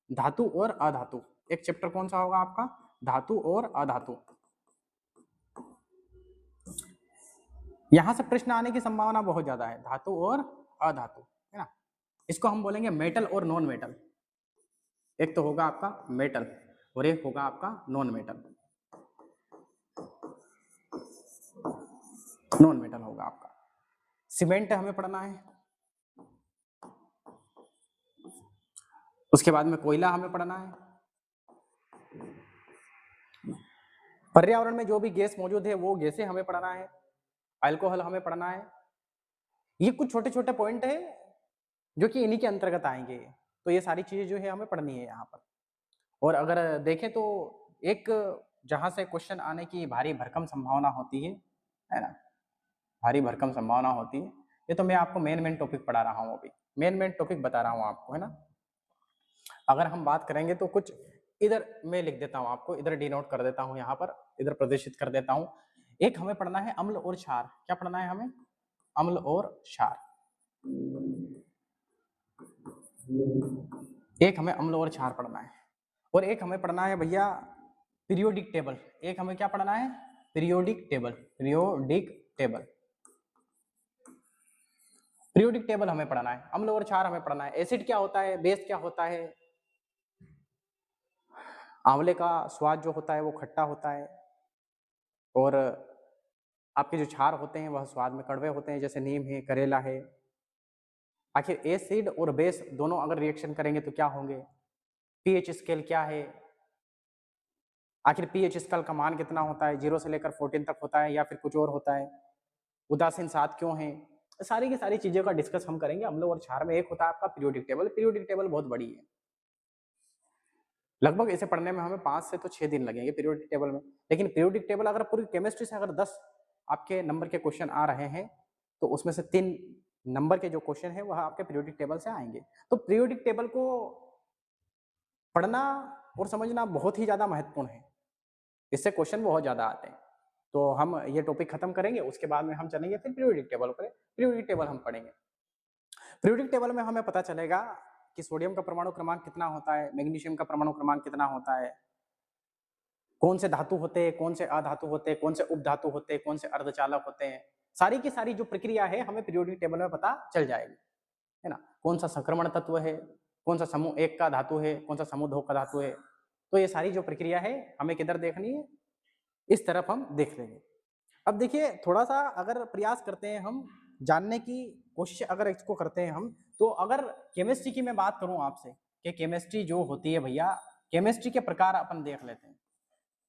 धातु और अधातु, एक चैप्टर कौन सा होगा आपका? धातु और अधातु। यहां से प्रश्न आने की संभावना बहुत ज्यादा है, धातु और अधातु, है ना। इसको हम बोलेंगे मेटल और नॉन मेटल। एक तो होगा आपका मेटल और एक होगा आपका नॉन मेटल। नॉन मेटल होगा आपका। सीमेंट हमें पढ़ना है, उसके बाद में कोयला हमें पढ़ना है। पर्यावरण में जो भी गैस मौजूद है वो गैसें हमें पढ़ना है। अल्कोहल हमें पढ़ना है। ये कुछ छोटे छोटे पॉइंट है जो कि इन्हीं के अंतर्गत आएंगे। तो ये सारी चीजें जो है हमें पढ़नी है यहाँ पर। और अगर देखें तो एक जहां से क्वेश्चन आने की भारी भरकम संभावना होती है ना, भारी भरकम संभावना होती है। ये तो मैं आपको मेन टॉपिक पढ़ा रहा हूँ, अभी मेन टॉपिक बता रहा हूँ आपको, है ना। अगर हम बात करेंगे तो कुछ इधर मैं लिख देता हूँ आपको, इधर डिनोट कर देता हूँ, यहाँ पर इधर प्रदर्शित कर देता हूँ। एक हमें पढ़ना है अम्ल और क्षार। क्या पढ़ना है हमें? अम्ल और क्षार। एक हमें अम्ल और क्षार पढ़ना है। और एक हमें पढ़ना है भैया पीरियोडिक टेबल। एक हमें क्या पढ़ना है? Periodic table. Periodic table, periodic table हमें पढ़ना है। अम्ल और क्षार हमें पढ़ना है। एसिड क्या होता है, बेस क्या होता है, आंवले का स्वाद जो होता है वो खट्टा होता है, और आपके जो क्षार होते हैं वह स्वाद में कड़वे होते हैं, जैसे नीम है, करेला है। आखिर एसिड और बेस दोनों अगर रिएक्शन करेंगे तो क्या होंगे? पीएच स्केल क्या है, आखिर पीएच स्केल का मान कितना होता है? 0 से लेकर 14 तक होता है या फिर कुछ और होता है? उदासीन सात क्यों है? सारी की सारी चीजों का डिस्कस हम करेंगे अम्ल और क्षार में। एक होता है आपका पीरियोडिक टेबल। पीरियोडिक टेबल बहुत बड़ी है, लगभग इसे पढ़ने में हमें 5 से तो 6 दिन लगेंगे पीरियोडिक टेबल में। लेकिन पीरियोडिक टेबल अगर पूरी केमिस्ट्री से अगर 10 आपके नंबर के क्वेश्चन आ रहे हैं तो उसमें से 3 नंबर के जो क्वेश्चन है वह आपके पीरियोडिक टेबल से आएंगे। तो पीरियोडिक टेबल को पढ़ना और समझना बहुत ही ज्यादा महत्वपूर्ण है, इससे क्वेश्चन बहुत ज्यादा आते हैं। तो हम ये टॉपिक खत्म करेंगे, उसके बाद में हम चलेंगे फिर पीरियोडिक टेबल पर। पीरियोडिक टेबल हम पढ़ेंगे। पीरियोडिक टेबल में हमें पता चलेगा कि सोडियम का परमाणु क्रमांक कितना होता है, मैग्नीशियम का परमाणु क्रमांक कितना होता है, कौन से धातु होते हैं, कौन से अधातु होते हैं, कौन से उपधातु होते हैं, कौन से अर्धचालक होते हैं, सारी की सारी जो प्रक्रिया है हमें पीरियोडिक टेबल में पता चल जाएगी, है ना। कौन सा संक्रमण तत्व है, कौन सा समूह 1 का धातु है, कौन सा समूह 2 का धातु है, तो ये सारी जो प्रक्रिया है हमें किधर देखनी है, इस तरफ हम देख लेंगे। अब देखिए थोड़ा सा अगर प्रयास करते हैं हम जानने की कोशिश अगर इसको करते हैं हम, तो अगर केमिस्ट्री की मैं बात करूं आपसे कि केमिस्ट्री जो होती है भैया, केमिस्ट्री के प्रकार अपन देख लेते हैं,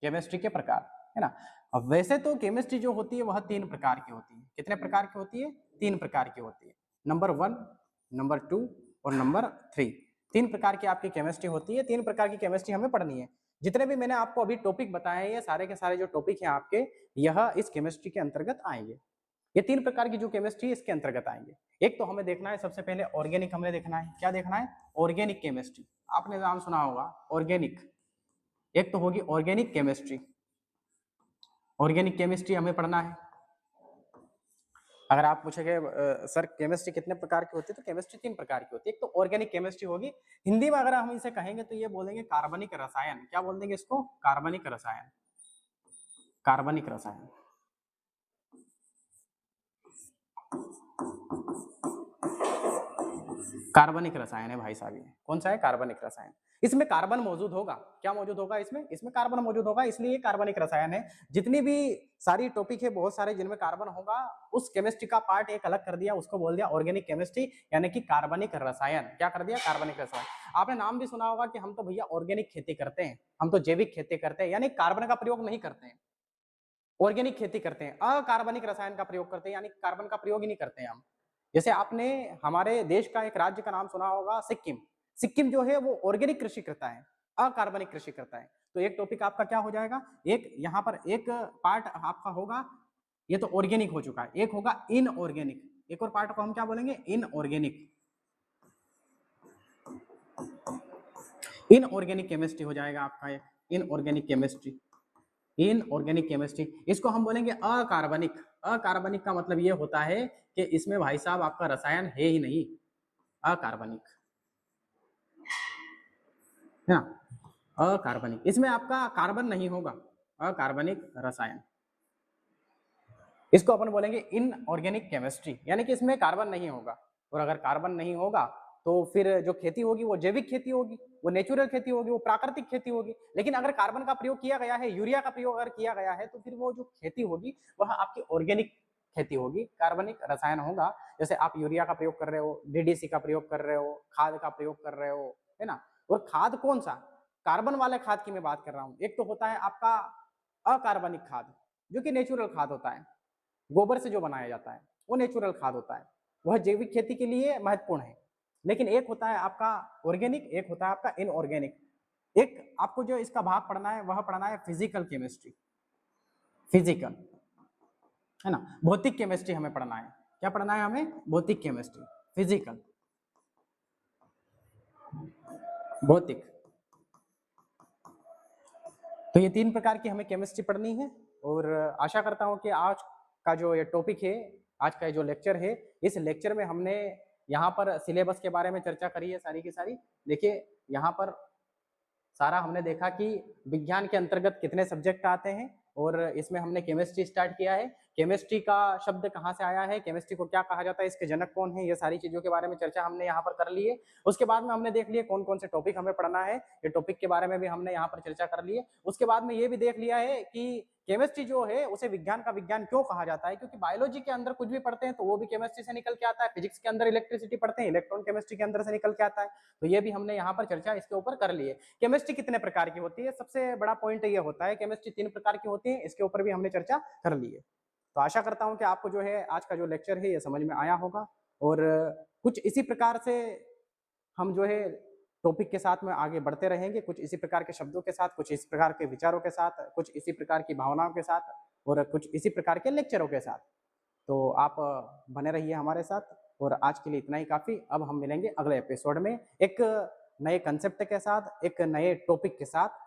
केमिस्ट्री के प्रकार, है ना। अब वैसे तो केमिस्ट्री जो होती है वह 3 प्रकार की होती है। कितने प्रकार की होती है? 3 प्रकार की होती है। नंबर 1, नंबर 2 और नंबर 3, 3 प्रकार की आपकी केमिस्ट्री होती है। 3 प्रकार की केमिस्ट्री हमें पढ़नी है। जितने भी मैंने आपको अभी टॉपिक बताए हैं, ये सारे के सारे जो टॉपिक हैं आपके, यह इस केमिस्ट्री के अंतर्गत आएंगे। ये 3 प्रकार की जो केमिस्ट्री इसके अंतर्गत आएंगे। एक तो हमें देखना है सबसे पहले ऑर्गेनिक, हमें देखना है क्या देखना है? Organic chemistry. आपने नाम सुना होगा ऑर्गेनिक। एक तो होगी ऑर्गेनिक केमिस्ट्री, ऑर्गेनिक केमिस्ट्री हमें पढ़ना है। अगर आप पूछेंगे सर केमिस्ट्री कितने प्रकार की होती है, तो केमिस्ट्री 3 प्रकार की होती है। एक तो ऑर्गेनिक केमिस्ट्री होगी, हिंदी में अगर हम इसे कहेंगे तो ये बोलेंगे कार्बनिक रसायन। क्या बोल देंगे इसको? कार्बनिक रसायन, कार्बनिक रसायन। कार्बनिक रसायन है भाई साहब, ये कौन सा है? कार्बनिक रसायन। इसमें कार्बन मौजूद होगा। क्या मौजूद होगा इसमें? इसमें कार्बन मौजूद होगा, इसलिए ये कार्बनिक रसायन है। जितनी भी सारी टॉपिक है बहुत सारे जिनमें कार्बन होगा, उस केमिस्ट्री का पार्ट एक अलग कर दिया, उसको बोल दिया ऑर्गेनिक केमिस्ट्री, यानी कि कार्बनिक रसायन। क्या कर दिया? कार्बनिक रसायन। आपने नाम भी सुना होगा कि हम तो भैया ऑर्गेनिक खेती करते हैं, हम तो जैविक खेती करते हैं, यानी कार्बन का प्रयोग नहीं करते हैं, ऑर्गेनिक खेती करते हैं, अकार्बनिक रसायन का प्रयोग करते हैं, यानी कार्बन का प्रयोग ही नहीं करते हैं हम। जैसे आपने हमारे देश का एक राज्य का नाम सुना होगा सिक्किम। सिक्किम जो है वो ऑर्गेनिक कृषि करता है, अकार्बनिक कृषि करता है। तो एक टॉपिक आपका क्या हो जाएगा? एक यहाँ पर एक पार्ट आपका होगा, ये तो ऑर्गेनिक हो चुका है, एक होगा इनऑर्गेनिक। एक और पार्ट को हम क्या बोलेंगे? इनऑर्गेनिक। इनऑर्गेनिक केमिस्ट्री हो जाएगा आपका एक, इनऑर्गेनिक केमिस्ट्री। इनऑर्गेनिक केमिस्ट्री इसको हम बोलेंगे अकार्बनिक। अकार्बनिक का मतलब ये होता है कि इसमें भाई साहब आपका रसायन है ही नहीं, अकार्बनिक, है ना। अकार्बनिक, इसमें आपका कार्बन नहीं होगा, अकार्बनिक रसायन। इसको अपन बोलेंगे इनऑर्गेनिक केमिस्ट्री, यानी कि इसमें कार्बन नहीं होगा। और अगर कार्बन नहीं होगा तो फिर जो खेती होगी वो जैविक खेती होगी, वो नेचुरल खेती होगी, वो प्राकृतिक खेती होगी। लेकिन अगर कार्बन का प्रयोग किया गया है, यूरिया का प्रयोग अगर किया गया है, तो फिर वो जो खेती होगी वह आपकी ऑर्गेनिक खेती होगी, कार्बनिक रसायन होगा। जैसे आप यूरिया का प्रयोग कर रहे हो, डीडीसी का प्रयोग कर रहे हो, खाद का प्रयोग कर रहे हो, है ना। और खाद कौन सा? कार्बन वाले खाद की मैं बात कर रहा हूँ। एक तो होता है आपका अकार्बनिक खाद, जो कि नेचुरल खाद होता है, गोबर से जो बनाया जाता है, वो नेचुरल खाद होता है, वह जैविक खेती के लिए महत्वपूर्ण है। लेकिन एक होता है आपका ऑर्गेनिक, एक होता है आपका इनऑर्गेनिक। एक आपको जो इसका भाग पढ़ना है वह पढ़ना है फिजिकल केमिस्ट्री, फिजिकल, है ना। भौतिक केमिस्ट्री हमें पढ़ना है। क्या पढ़ना है हमें? भौतिक केमिस्ट्री, फिजिकल, भौतिक। तो ये 3 प्रकार की हमें केमिस्ट्री पढ़नी है। और आशा करता हूँ कि आज का जो ये टॉपिक है, आज का जो लेक्चर है, इस लेक्चर में हमने यहाँ पर सिलेबस के बारे में चर्चा करी है सारी की सारी। देखिए यहाँ पर सारा हमने देखा कि विज्ञान के अंतर्गत कितने सब्जेक्ट आते हैं, और इसमें हमने केमिस्ट्री स्टार्ट किया है। केमिस्ट्री का शब्द कहाँ से आया है, केमिस्ट्री को क्या कहा जाता है, इसके जनक कौन है, ये सारी चीजों के बारे में चर्चा हमने यहाँ पर कर ली है। उसके बाद में हमने देख लिया कौन कौन से टॉपिक हमें पढ़ना है, ये टॉपिक के बारे में भी हमने यहाँ पर चर्चा कर ली है। उसके बाद में ये भी देख लिया है कि केमिस्ट्री जो है उसे विज्ञान का विज्ञान क्यों कहा जाता है, क्योंकि बायोलॉजी के अंदर कुछ भी पढ़ते हैं तो वो भी केमिस्ट्री से निकल के आता है, फिजिक्स के अंदर इलेक्ट्रिसिटी पढ़ते हैं, इलेक्ट्रॉन केमिस्ट्री के अंदर से निकल के आता है। तो ये भी हमने यहाँ पर चर्चा इसके ऊपर कर ली है। केमिस्ट्री कितने प्रकार की होती है, सबसे बड़ा पॉइंट ये होता है केमिस्ट्री 3 प्रकार की होती है, इसके ऊपर भी हमने चर्चा कर ली है। तो आशा करता हूँ कि आपको जो है आज का जो लेक्चर है ये समझ में आया होगा, और कुछ इसी प्रकार से हम जो है टॉपिक के साथ में आगे बढ़ते रहेंगे, कुछ इसी प्रकार के शब्दों के साथ, कुछ इस प्रकार के विचारों के साथ, कुछ इसी प्रकार की भावनाओं के साथ, और कुछ इसी प्रकार के लेक्चरों के साथ। तो आप बने रहिए हमारे साथ, और आज के लिए इतना ही काफ़ी। अब हम मिलेंगे अगले एपिसोड में एक नए कंसेप्ट के साथ, एक नए टॉपिक के साथ।